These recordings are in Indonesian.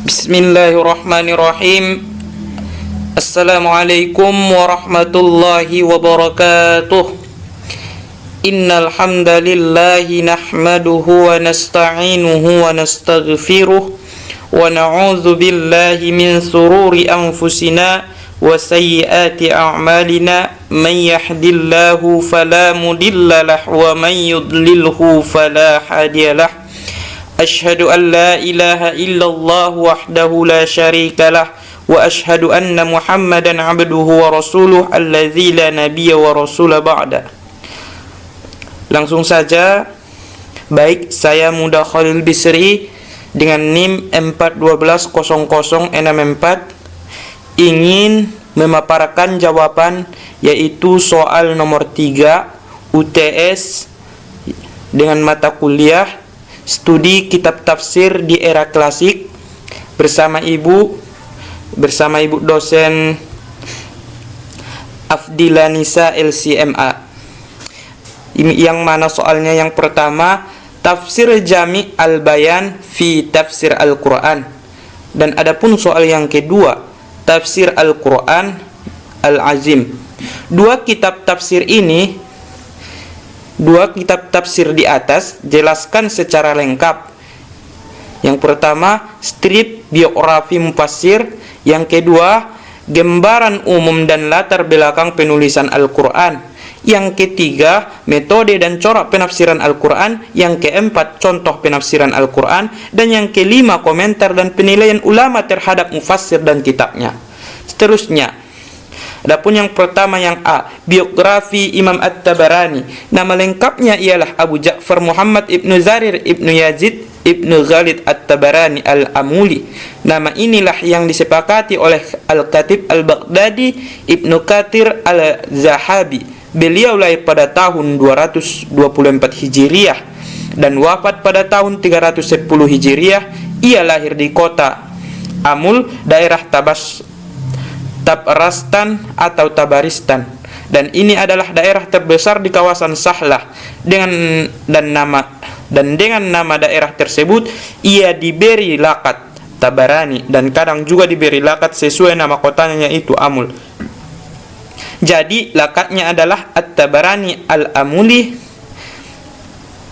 Bismillahirrahmanirrahim. Assalamualaikum warahmatullahi wabarakatuh. Innal hamdalillahi nahmaduhu wa nasta'inuhu wa nastaghfiruh wa na'udzu billahi min shururi anfusina wa sayyiati a'malina. Man yahdihillahu fala mudhillalah wa man yudlilhu fala hadiyalah. Asyhadu an la ilaha illallah wahdahu la syarika lah wa asyhadu anna Muhammadan abduhu wa rasuluh alladzi la nabiyya wa rasula ba'da. Langsung saja, baik, saya Muda Khalil Bisri dengan NIM 41200064 ingin memaparkan jawaban, yaitu soal nomor 3 UTS dengan mata kuliah Studi Kitab Tafsir di Era Klasik bersama ibu dosen Afdilanisa LCMA. Yang mana soalnya yang pertama, Tafsir Jami' Al-Bayan fi Tafsir Al-Quran. Dan adapun soal yang kedua, Tafsir Al-Quran Al-Azim. Dua kitab tafsir di atas jelaskan secara lengkap. Yang pertama, strip biografi mufassir. Yang kedua, gambaran umum dan latar belakang penulisan Al-Quran. Yang ketiga, metode dan corak penafsiran Al-Quran. Yang keempat, contoh penafsiran Al-Quran. Dan yang kelima, komentar dan penilaian ulama terhadap mufassir dan kitabnya. Seterusnya, adapun yang pertama, yang A, biografi Imam At-Tabarani. Nama lengkapnya ialah Abu Ja'far Muhammad ibnu Zarir ibnu Yazid ibnu Ghalid At-Tabarani Al-Amuli. Nama inilah yang disepakati oleh Al-Khatib Al-Baghdadi Ibnu Kathir Al-Zahabi. Beliau lahir pada tahun 224 Hijriah dan wafat pada tahun 310 Hijriah. Ia lahir di kota Amul, daerah Tabaristan atau Tabaristan, dan ini adalah daerah terbesar di kawasan Sahlah. Dengan nama daerah tersebut ia diberi laqab Tabarani, dan kadang juga diberi laqab sesuai nama kotanya, yaitu Amul. Jadi laqabnya adalah At-Tabarani Al-Amuli.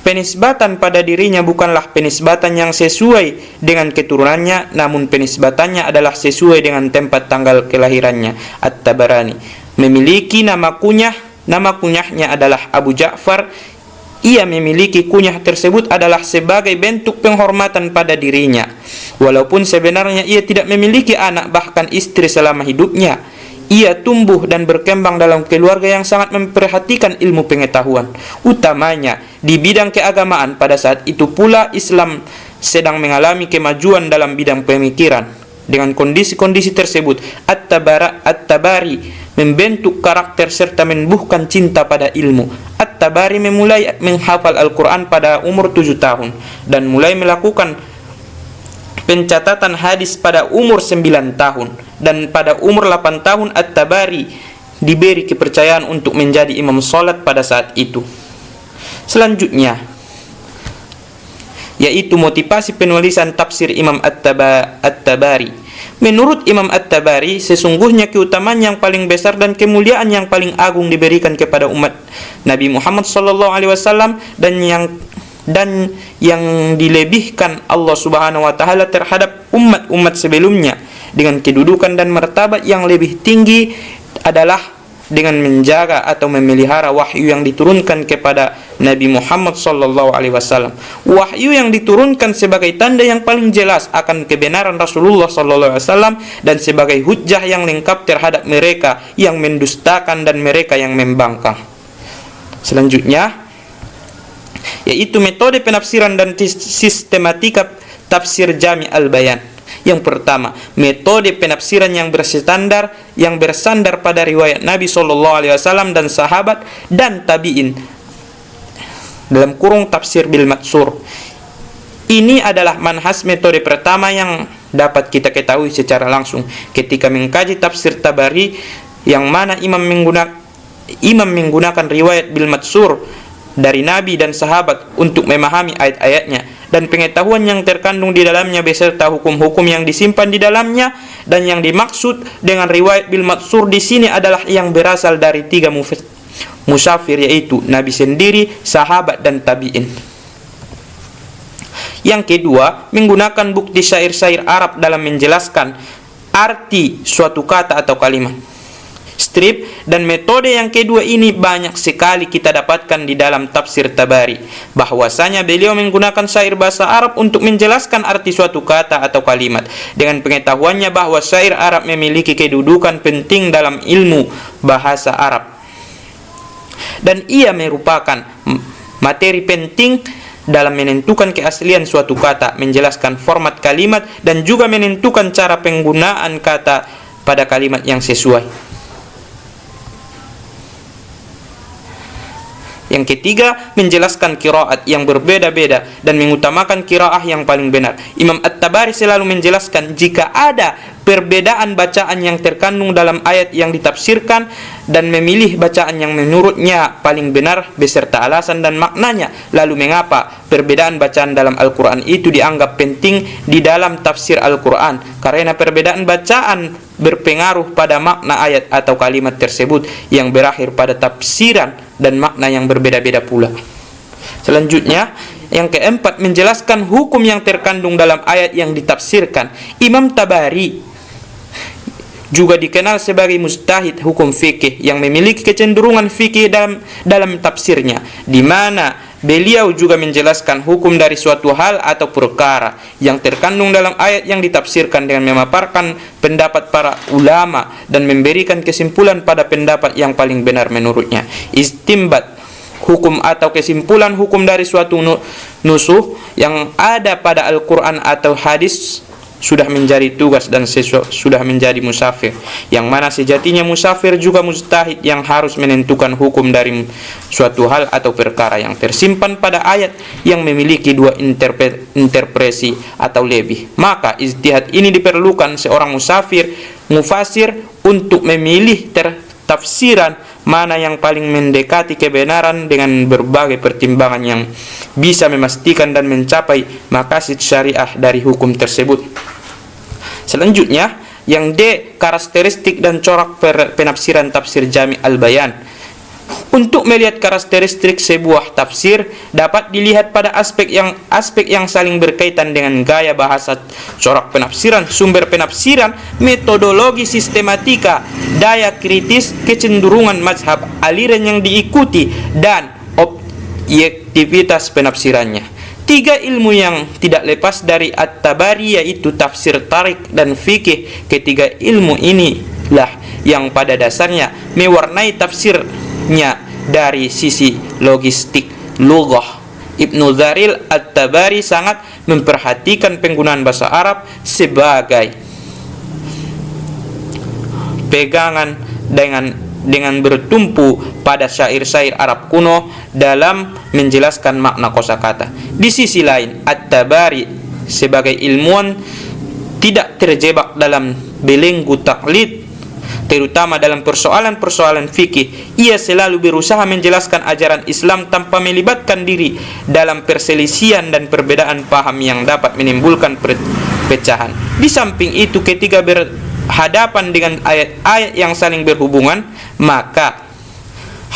Penisbatan pada dirinya bukanlah penisbatan yang sesuai dengan keturunannya, namun penisbatannya adalah sesuai dengan tempat tanggal kelahirannya. At-Tabarani memiliki nama kunyah. Nama kunyahnya adalah Abu Ja'far. Ia memiliki kunyah tersebut adalah sebagai bentuk penghormatan pada dirinya, walaupun sebenarnya ia tidak memiliki anak, bahkan istri selama hidupnya. Ia tumbuh dan berkembang dalam keluarga yang sangat memperhatikan ilmu pengetahuan, utamanya di bidang keagamaan. Pada saat itu pula Islam sedang mengalami kemajuan dalam bidang pemikiran. Dengan kondisi-kondisi tersebut, At-Tabari membentuk karakter serta menumbuhkan cinta pada ilmu. At-Tabari memulai menghafal Al-Quran pada umur 7 tahun dan mulai melakukan pencatatan hadis pada umur 9 tahun. Dan pada umur 8 tahun At-Tabari diberi kepercayaan untuk menjadi imam salat pada saat itu. Selanjutnya, yaitu motivasi penulisan tafsir Imam At-Tabari. Menurut Imam At-Tabari, sesungguhnya keutamaan yang paling besar dan kemuliaan yang paling agung diberikan kepada umat Nabi Muhammad SAW dan yang dilebihkan Allah Subhanahu wa taala terhadap umat-umat sebelumnya dengan kedudukan dan martabat yang lebih tinggi adalah dengan menjaga atau memelihara wahyu yang diturunkan kepada Nabi Muhammad SAW. Wahyu yang diturunkan sebagai tanda yang paling jelas akan kebenaran Rasulullah SAW dan sebagai hujjah yang lengkap terhadap mereka yang mendustakan dan mereka yang membangkang. Selanjutnya, yaitu metode penafsiran dan sistematika tafsir Jami' Al-Bayan. Yang pertama, metode penafsiran yang bersandar pada riwayat Nabi SAW dan sahabat dan tabi'in, dalam kurung tafsir bil matsur. Ini adalah manhaj metode pertama yang dapat kita ketahui secara langsung ketika mengkaji tafsir Tabari, yang mana imam menggunakan riwayat bil matsur dari Nabi dan sahabat untuk memahami ayat-ayatnya. dan pengetahuan yang terkandung di dalamnya beserta hukum-hukum yang disimpan di dalamnya. Dan yang dimaksud dengan riwayat bil matsur di sini adalah yang berasal dari 3 musafir, yaitu Nabi sendiri, sahabat, dan tabi'in. Yang kedua, menggunakan bukti syair-syair Arab dalam menjelaskan arti suatu kata atau kalimat. Strip dan metode yang kedua ini banyak sekali kita dapatkan di dalam tafsir Tabari, bahwasanya beliau menggunakan syair bahasa Arab untuk menjelaskan arti suatu kata atau kalimat, dengan pengetahuannya bahwa syair Arab memiliki kedudukan penting dalam ilmu bahasa Arab, dan ia merupakan materi penting dalam menentukan keaslian suatu kata, menjelaskan format kalimat, dan juga menentukan cara penggunaan kata pada kalimat yang sesuai. Yang ketiga, menjelaskan qiraat yang berbeda-beda dan mengutamakan qiraah yang paling benar. Imam At-Tabari selalu menjelaskan jika ada perbedaan bacaan yang terkandung dalam ayat yang ditafsirkan dan memilih bacaan yang menurutnya paling benar beserta alasan dan maknanya. Lalu mengapa perbedaan bacaan dalam Al-Quran itu dianggap penting di dalam tafsir Al-Quran? Karena perbedaan bacaan berpengaruh pada makna ayat atau kalimat tersebut yang berakhir pada tafsiran dan makna yang berbeda-beda pula. Selanjutnya, yang keempat, menjelaskan hukum yang terkandung dalam ayat yang ditafsirkan. Imam Tabari juga dikenal sebagai mujtahid hukum fikih yang memiliki kecenderungan fikih dalam tafsirnya, di mana beliau juga menjelaskan hukum dari suatu hal atau perkara yang terkandung dalam ayat yang ditafsirkan dengan memaparkan pendapat para ulama dan memberikan kesimpulan pada pendapat yang paling benar menurutnya. Istimbat hukum atau kesimpulan hukum dari suatu nusuh yang ada pada Al-Quran atau hadis sudah menjadi tugas dan sudah menjadi musafir, yang mana sejatinya musafir juga mujtahid yang harus menentukan hukum dari suatu hal atau perkara yang tersimpan pada ayat yang memiliki 2 interpretasi atau lebih. Maka ijtihad ini diperlukan seorang mufasir untuk memilih tafsiran mana yang paling mendekati kebenaran dengan berbagai pertimbangan yang bisa memastikan dan mencapai maqasid syariah dari hukum tersebut. Selanjutnya, yang D, karakteristik dan corak penafsiran tafsir Jami' al-Bayan. Untuk melihat karakteristik sebuah tafsir dapat dilihat pada aspek yang saling berkaitan dengan gaya bahasa, corak penafsiran, sumber penafsiran, metodologi sistematika, daya kritis, kecenderungan mazhab, aliran yang diikuti, dan objektivitas penafsirannya. 3 ilmu yang tidak lepas dari At-Tabari, yaitu tafsir tarik dan fikih. Ketiga ilmu inilah yang pada dasarnya mewarnai tafsirnya dari sisi logistik lughah. Ibnu Dzaril At-Tabari sangat memperhatikan penggunaan bahasa Arab sebagai pegangan dengan bertumpu pada syair-syair Arab kuno dalam menjelaskan makna kosakata. Di sisi lain, At-Tabari sebagai ilmuwan tidak terjebak dalam belenggu taklid, terutama dalam persoalan-persoalan fikih. Ia selalu berusaha menjelaskan ajaran Islam tanpa melibatkan diri dalam perselisihan dan perbedaan paham yang dapat menimbulkan perpecahan. Di samping itu, ketika berhadapan dengan ayat-ayat yang saling berhubungan, maka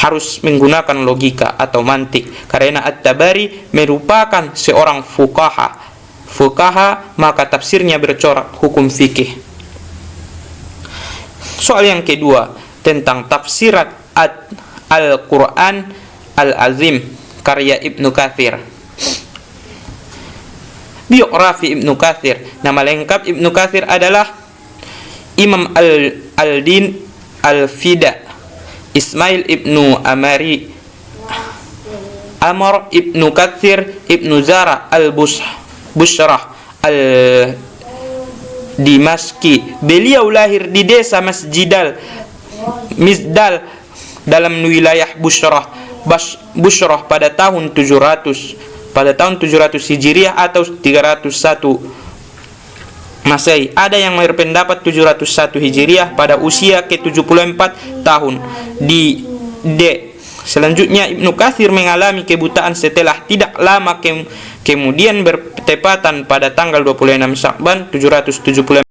harus menggunakan logika atau mantik, karena At-Tabari merupakan seorang fuqaha, maka tafsirnya bercorak hukum fikih. Soal yang kedua, tentang tafsirat Al-Quran Al-Azim karya Ibnu Katsir. Biografi Ibnu Katsir. Nama lengkap Ibnu Katsir adalah Imam Al-Din Al-Fida Ismail Ibnu Amari Amr Ibnu Katsir Ibnu Zara Al-Bushrah Al-Dimashqi. Beliau lahir di desa Mizdal dalam wilayah Bushrah pada tahun 700 Hijriah atau 301 Masehi. Ada yang berpendapat 701 Hijriah pada usia ke-74 tahun. Di D, Selanjutnya Ibnu Katsir mengalami kebutaan setelah tidak lama kemudian bertepatan pada tanggal 26 Sya'ban 776